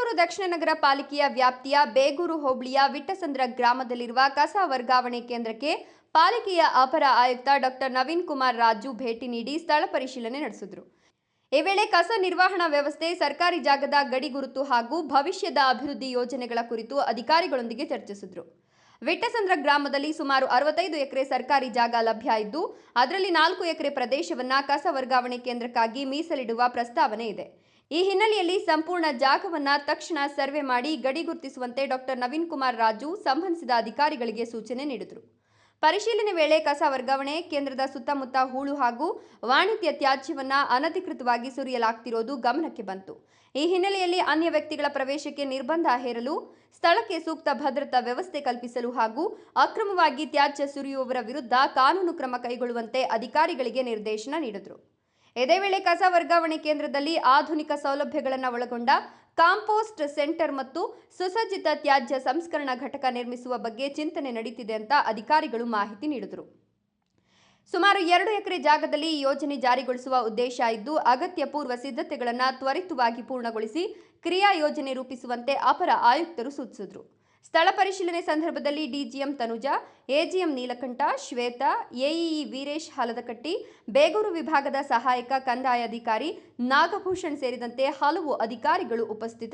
ತುಮಕೂರು ದಕ್ಷಿಣ ನಗರ ಪಾಲಿಕೆಯ ವ್ಯಾಪ್ತಿಯ ಬೇಗೂರು ಹೋಬಳಿಯ ವಿಟ್ಟಸಂದ್ರ ಗ್ರಾಮದಲ್ಲಿರುವ ಕಸ ವರ್ಗಾವಣೆ ಕೇಂದ್ರಕ್ಕೆ ಪಾಲಿಕೆಯ ಅಪರ ಆಯುಕ್ತ ಡಾಕ್ಟರ್ ನವೀನ್ ಕುಮಾರ್ ರಾಜು ಭೇಟಿ ನೀಡಿ ಸ್ಥಳ ಪರಿಶೀಲನೆ ನಡೆಸಿದರು. ಈ ವೇಳೆ ಕಸ ನಿರ್ವಹಣಾ ವ್ಯವಸ್ಥೆ, ಸರ್ಕಾರಿ ಜಾಗದ ಗಡಿ ಗುರುತು ಹಾಗೂ ಭವಿಷ್ಯದ ಅಭಿವೃದ್ಧಿ ಯೋಜನೆಗಳ ಕುರಿತು ಅಧಿಕಾರಿಗಳೊಂದಿಗೆ ಚರ್ಚಿಸಿದರು. ವಿಟ್ಟಸಂದ್ರ ಗ್ರಾಮದಲ್ಲಿ ಸುಮಾರು 65 ಎಕರೆ ಸರ್ಕಾರಿ ಜಾಗ ಲಭ್ಯ ಇದ್ದು, ಅದರಲ್ಲಿ 4 ಎಕರೆ ಪ್ರದೇಶವನ್ನ ಕಸ ವರ್ಗಾವಣೆ ಕೇಂದ್ರಕ್ಕಾಗಿ ಮೀಸಲಿಡುವ ಪ್ರಸ್ತಾವನೆ ಇದೆ. ಈ ಹಿನ್ನೆಲೆಯಲ್ಲಿ ಸಂಪೂರ್ಣ ಜಾಗವನ್ನ ತಕ್ಷಣ ಸರ್ವೆ ಮಾಡಿ ಗಡಿ ಗುರುತಿಸುವಂತೆ ಡಾಕ್ಟರ್ ನವೀನ್ ಕುಮಾರ್ ರಾಜು ಸಂಬಂಧಿಸಿದ ಅಧಿಕಾರಿಗಳಿಗೆ ಸೂಚನೆ ನೀಡಿದರು. ಪರಿಶೀಲನೆ ವೇಳೆ ಕಸ ವರ್ಗಾವಣೆ ಕೇಂದ್ರದ ಸುತ್ತಮುತ್ತ ಹೂಳು ಹಾಗೂ ವಾಣಿಜ್ಯ ತ್ಯಾಜ್ಯವನ್ನ ಅನಧಿಕೃತವಾಗಿ ಸುರಿಯಲಾಗ್ತಿರೋದು ಗಮನಕ್ಕೆ ಬಂತು. ಈ ಹಿನ್ನೆಲೆಯಲ್ಲಿ ಅನ್ಯ ವ್ಯಕ್ತಿಗಳ ಪ್ರವೇಶಕ್ಕೆ ನಿರ್ಬಂಧ ಹೇರಲು, ಸ್ಥಳಕ್ಕೆ ಸೂಕ್ತ ಭದ್ರತಾ ವ್ಯವಸ್ಥೆ ಕಲ್ಪಿಸಲು ಹಾಗೂ ಅಕ್ರಮವಾಗಿ ತ್ಯಾಜ್ಯ ಸುರಿಯುವವರ ವಿರುದ್ಧ ಕಾನೂನು ಕ್ರಮ ಕೈಗೊಳ್ಳುವಂತೆ ಅಧಿಕಾರಿಗಳಿಗೆ ನಿರ್ದೇಶನ ನೀಡಿದರು. ಇದೇ ವೇಳೆ ಕಸ ವರ್ಗಾವಣೆ ಕೇಂದ್ರದಲ್ಲಿ ಆಧುನಿಕ ಸೌಲಭ್ಯಗಳನ್ನು ಒಳಗೊಂಡ ಕಾಂಪೋಸ್ಟ್ ಸೆಂಟರ್ ಮತ್ತು ಸುಸಜ್ಜಿತ ತ್ಯಾಜ್ಯ ಸಂಸ್ಕರಣಾ ಘಟಕ ನಿರ್ಮಿಸುವ ಬಗ್ಗೆ ಚಿಂತನೆ ನಡೆಯುತ್ತಿದೆ ಅಂತ ಅಧಿಕಾರಿಗಳು ಮಾಹಿತಿ ನೀಡಿದರು. ಸುಮಾರು 2 ಎಕರೆ ಜಾಗದಲ್ಲಿ ಈ ಯೋಜನೆ ಜಾರಿಗೊಳಿಸುವ ಉದ್ದೇಶ ಇದ್ದು, ಅಗತ್ಯ ಪೂರ್ವ ಸಿದ್ಧತೆಗಳನ್ನು ತ್ವರಿತವಾಗಿ ಪೂರ್ಣಗೊಳಿಸಿ ಕ್ರಿಯಾ ಯೋಜನೆ ರೂಪಿಸುವಂತೆ ಅಪರ ಆಯುಕ್ತರು ಸೂಚಿಸಿದರು. ಸ್ಥಳ ಪರಿಶೀಲನೆ ಸಂದರ್ಭದಲ್ಲಿ DGM Tanuja, AGM Neelakantha, Shweta, AEE Veeresh Haladakatti, Begur ವಿಭಾಗದ ಸಹಾಯಕ ಕಂದಾಯ ಅಧಿಕಾರಿ ನಾಗಭೂಷಣ್ ಸೇರಿದಂತೆ ಹಲವು ಅಧಿಕಾರಿಗಳು ಉಪಸ್ಥಿತರಿದ್ದರು.